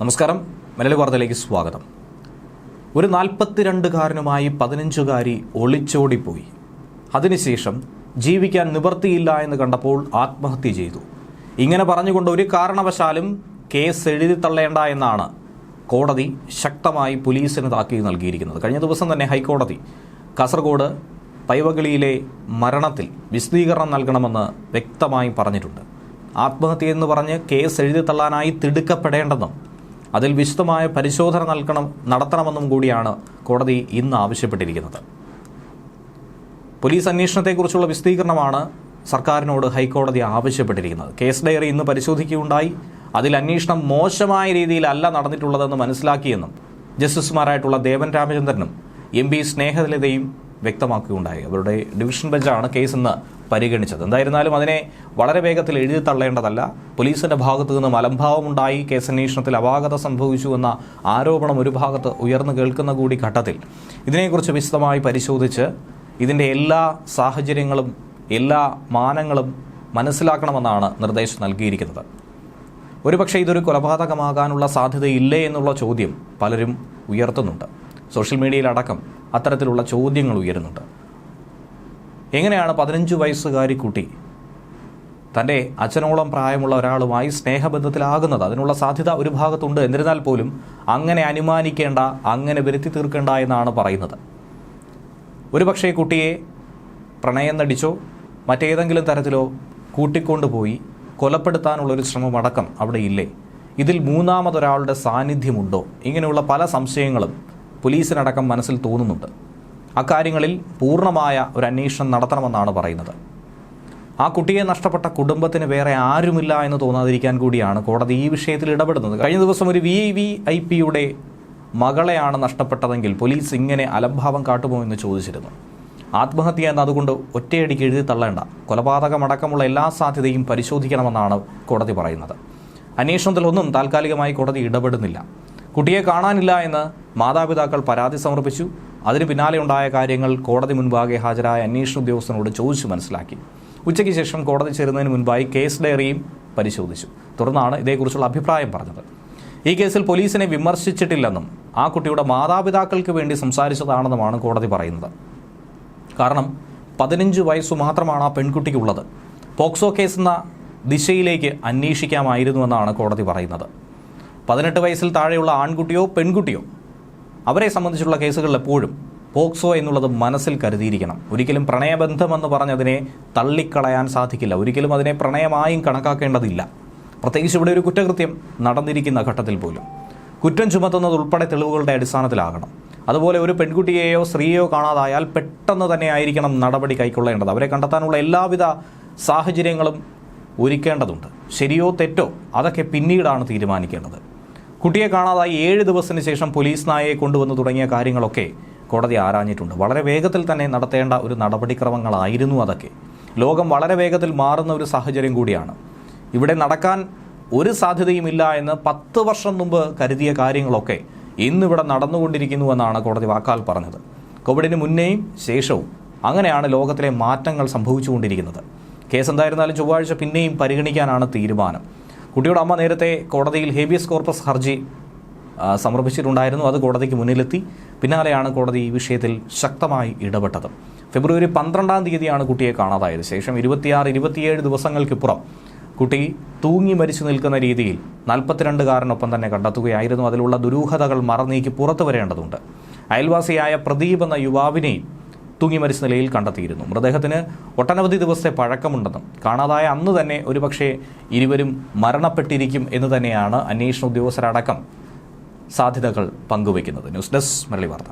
നമസ്കാരം, മലയാളി വാർത്തയിലേക്ക് സ്വാഗതം. ഒരു 42-കാരനുമായി 15-കാരി ഒളിച്ചോടിപ്പോയി. അതിനുശേഷം ജീവിക്കാൻ നിവൃത്തിയില്ല എന്ന് കണ്ടപ്പോൾ ആത്മഹത്യ ചെയ്തു. ഇങ്ങനെ പറഞ്ഞുകൊണ്ട് ഒരു കാരണവശാലും കേസ് എഴുതി തള്ളേണ്ട എന്നാണ് കോടതി ശക്തമായി പോലീസിന് താക്കീത് നൽകിയിരിക്കുന്നത്. കഴിഞ്ഞ ദിവസം തന്നെ ഹൈക്കോടതി കാസർഗോഡ് പൈവകളിയിലെ മരണത്തിൽ വിശദീകരണം നൽകണമെന്ന് വ്യക്തമായി പറഞ്ഞിട്ടുണ്ട്. ആത്മഹത്യ എന്ന് പറഞ്ഞ് കേസ് എഴുതി തള്ളാനായി തിടുക്കപ്പെടേണ്ടെന്നും അതിൽ വിശദമായ പരിശോധന നടത്തണമെന്നും കൂടിയാണ് കോടതി ഇന്ന് ആവശ്യപ്പെട്ടിരിക്കുന്നത്. പോലീസ് അന്വേഷണത്തെക്കുറിച്ചുള്ള വിശദീകരണമാണ് സർക്കാരിനോട് ഹൈക്കോടതി ആവശ്യപ്പെട്ടിരിക്കുന്നത്. കേസ് ഡയറി ഇന്ന് പരിശോധിക്കുകയുണ്ടായി. അതിൽ അന്വേഷണം മോശമായ രീതിയിലല്ല നടന്നിട്ടുള്ളതെന്ന് മനസ്സിലാക്കിയെന്നും ജസ്റ്റിസുമാരായിട്ടുള്ള ദേവൻ രാമചന്ദ്രനും MP സ്നേഹലതയും വ്യക്തമാക്കുകയുണ്ടായി. അവരുടെ ഡിവിഷൻ ബെഞ്ചാണ് കേസ് ഇന്ന് പരിഗണിച്ചത്. എന്തായിരുന്നാലും അതിനെ വളരെ വേഗത്തിൽ എഴുതി തള്ളേണ്ടതല്ല. പോലീസിന്റെ ഭാഗത്തു നിന്നും അലംഭാവമുണ്ടായി, കേസന്വേഷണത്തിൽ അപാകത സംഭവിച്ചു എന്ന ആരോപണം ഒരു ഭാഗത്ത് ഉയർന്നു കേൾക്കുന്ന കൂടി ഘട്ടത്തിൽ ഇതിനെക്കുറിച്ച് വിശദമായി പരിശോധിച്ച് ഇതിൻ്റെ എല്ലാ സാഹചര്യങ്ങളും എല്ലാ മാനങ്ങളും മനസ്സിലാക്കണമെന്നാണ് നിർദ്ദേശം നൽകിയിരിക്കുന്നത്. ഒരുപക്ഷെ ഇതൊരു കൊലപാതകമാകാനുള്ള സാധ്യതയില്ലേ എന്നുള്ള ചോദ്യം പലരും ഉയർത്തുന്നുണ്ട്. സോഷ്യൽ മീഡിയയിലടക്കം അത്തരത്തിലുള്ള ചോദ്യങ്ങൾ ഉയരുന്നുണ്ട്. എങ്ങനെയാണ് 15 വയസ്സുകാരി കുട്ടി തൻ്റെ അച്ഛനോളം പ്രായമുള്ള ഒരാളുമായി സ്നേഹബന്ധത്തിലാകുന്നത്? അതിനുള്ള സാധ്യത ഒരു ഭാഗത്തുണ്ട്. എന്നിരുന്നാൽ പോലും അങ്ങനെ അനുമാനിക്കേണ്ട, അങ്ങനെ വരുത്തി തീർക്കേണ്ട എന്നാണ് പറയുന്നത്. ഒരുപക്ഷെ കുട്ടിയെ പ്രണയം നടിച്ചോ മറ്റേതെങ്കിലും തരത്തിലോ കൂട്ടിക്കൊണ്ടുപോയി കൊലപ്പെടുത്താനുള്ളൊരു ശ്രമമടക്കം അവിടെ ഇല്ലേ? ഇതിൽ മൂന്നാമതൊരാളുടെ സാന്നിധ്യമുണ്ടോ? ഇങ്ങനെയുള്ള പല സംശയങ്ങളും പോലീസിനടക്കം മനസ്സിൽ തോന്നുന്നുണ്ട്. അക്കാര്യങ്ങളിൽ പൂർണ്ണമായ ഒരു അന്വേഷണം നടത്തണമെന്നാണ് പറയുന്നത്. ആ കുട്ടിയെ നഷ്ടപ്പെട്ട കുടുംബത്തിന് വേറെ ആരുമില്ല എന്ന് തോന്നാതിരിക്കാൻ കൂടിയാണ് കോടതി ഈ വിഷയത്തിൽ ഇടപെടുന്നത്. കഴിഞ്ഞ ദിവസം ഒരു VVIPയുടെ മകളെയാണ് നഷ്ടപ്പെട്ടതെങ്കിൽ പോലീസ് ഇങ്ങനെ അലംഭാവം കാട്ടുമോ എന്ന് ചോദിച്ചിരുന്നു. ആത്മഹത്യ എന്ന് അതുകൊണ്ട് ഒറ്റയടിക്ക് എഴുതി തള്ളേണ്ട, കൊലപാതകമടക്കമുള്ള എല്ലാ സാധ്യതയും പരിശോധിക്കണമെന്നാണ് കോടതി പറയുന്നത്. അന്വേഷണത്തിലൊന്നും താൽക്കാലികമായി കോടതി ഇടപെടുന്നില്ല. കുട്ടിയെ കാണാനില്ല എന്ന് മാതാപിതാക്കൾ പരാതി സമർപ്പിച്ചു. അതിന് പിന്നാലെ ഉണ്ടായ കാര്യങ്ങൾ കോടതി മുൻപാകെ ഹാജരായ അന്വേഷണ ഉദ്യോഗസ്ഥനോട് ചോദിച്ചു മനസ്സിലാക്കി. ഉച്ചയ്ക്ക് ശേഷം കോടതി ചേരുന്നതിന് മുൻപായി കേസ് ഡയറിയും പരിശോധിച്ചു. തുടർന്നാണ് ഇതേക്കുറിച്ചുള്ള അഭിപ്രായം പറഞ്ഞത്. ഈ കേസിൽ പോലീസിനെ വിമർശിച്ചിട്ടില്ലെന്നും ആ കുട്ടിയുടെ മാതാപിതാക്കൾക്ക് വേണ്ടി സംസാരിച്ചതാണെന്നുമാണ് കോടതി പറയുന്നത്. കാരണം 15 വയസ്സു മാത്രമാണ് ആ പെൺകുട്ടിക്കുള്ളത്. പോക്സോ കേസ് എന്ന ദിശയിലേക്ക് അന്വേഷിക്കാമായിരുന്നുവെന്നാണ് കോടതി പറയുന്നത്. 18 വയസ്സിൽ താഴെയുള്ള ആൺകുട്ടിയോ പെൺകുട്ടിയോ അവരെ സംബന്ധിച്ചുള്ള കേസുകളിൽ എപ്പോഴും പോക്സോ എന്നുള്ളത് മനസ്സിൽ കരുതിയിരിക്കണം. ഒരിക്കലും പ്രണയബന്ധമെന്ന് പറഞ്ഞതിനെ തള്ളിക്കളയാൻ സാധിക്കില്ല. ഒരിക്കലും അതിനെ പ്രണയമായും കണക്കാക്കേണ്ടതില്ല. പ്രത്യേകിച്ച് ഇവിടെ ഒരു കുറ്റകൃത്യം നടന്നിരിക്കുന്ന ഘട്ടത്തിൽ പോലും കുറ്റം ചുമത്തുന്നത് ഉൾപ്പെടെ തെളിവുകളുടെ അടിസ്ഥാനത്തിലാകണം. അതുപോലെ ഒരു പെൺകുട്ടിയെയോ സ്ത്രീയെയോ കാണാതായാൽ പെട്ടെന്ന് തന്നെ ആയിരിക്കണം നടപടി കൈക്കൊള്ളേണ്ടത്. അവരെ കണ്ടെത്താനുള്ള എല്ലാവിധ സാഹചര്യങ്ങളും ഒരുക്കേണ്ടതുണ്ട്. ശരിയോ തെറ്റോ അതൊക്കെ പിന്നീടാണ് തീരുമാനിക്കേണ്ടത്. കുട്ടിയെ കാണാതായി 7 ദിവസത്തിന് ശേഷം പോലീസ് നായയെ കൊണ്ടുവന്ന് തുടങ്ങിയ കാര്യങ്ങളൊക്കെ കോടതി ആരാഞ്ഞിട്ടുണ്ട്. വളരെ വേഗത്തിൽ തന്നെ നടത്തേണ്ട ഒരു നടപടിക്രമങ്ങളായിരുന്നു അതൊക്കെ. ലോകം വളരെ വേഗത്തിൽ മാറുന്ന ഒരു സാഹചര്യം കൂടിയാണ്. ഇവിടെ നടക്കാൻ ഒരു സാധ്യതയുമില്ല എന്ന് 10 വർഷം മുമ്പ് കരുതിയ കാര്യങ്ങളൊക്കെ ഇന്നിവിടെ നടന്നുകൊണ്ടിരിക്കുന്നുവെന്നാണ് കോടതി വാക്കാൽ പറഞ്ഞത്. കോവിഡിന് മുന്നേയും ശേഷവും അങ്ങനെയാണ് ലോകത്തിലെ മാറ്റങ്ങൾ സംഭവിച്ചുകൊണ്ടിരിക്കുന്നത്. കേസ് എന്തായിരുന്നാലും ചൊവ്വാഴ്ച പിന്നെയും പരിഗണിക്കാനാണ് തീരുമാനം. കുട്ടിയുടെ അമ്മ നേരത്തെ കോടതിയിൽ ഹേബിയസ് കോർപ്പസ് ഹർജി സമർപ്പിച്ചിട്ടുണ്ടായിരുന്നു. അത് കോടതിക്ക് മുന്നിലെത്തി. പിന്നാലെയാണ് കോടതി ഈ വിഷയത്തിൽ ശക്തമായി ഇടപെട്ടത്. ഫെബ്രുവരി 12-ാം തീയതിയാണ് കുട്ടിയെ കാണാതായത്. ശേഷം 26-27 ദിവസങ്ങൾക്കിപ്പുറം കുട്ടി തൂങ്ങി മരിച്ചു നിൽക്കുന്ന രീതിയിൽ 42-കാരനൊപ്പം തന്നെ കണ്ടെത്തുകയായിരുന്നു. അതിലുള്ള ദുരൂഹതകൾ മറനീക്കി പുറത്തു വരേണ്ടതുണ്ട്. അയൽവാസിയായ പ്രദീപ് എന്ന യുവാവിനെയും തൂങ്ങി മരിച്ച നിലയിൽ കണ്ടെത്തിയിരുന്നു. മൃതദേഹത്തിന് ഒട്ടനവധി ദിവസത്തെ പഴക്കമുണ്ടെന്നും കാണാതായ അന്ന് തന്നെ ഒരുപക്ഷെ ഇരുവരും മരണപ്പെട്ടിരിക്കും എന്ന് തന്നെയാണ് അന്വേഷണ ഉദ്യോഗസ്ഥരടക്കം സാധ്യതകൾ പങ്കുവയ്ക്കുന്നത്. ന്യൂസ് ഡെസ്ക് മലയാളി വാർത്ത.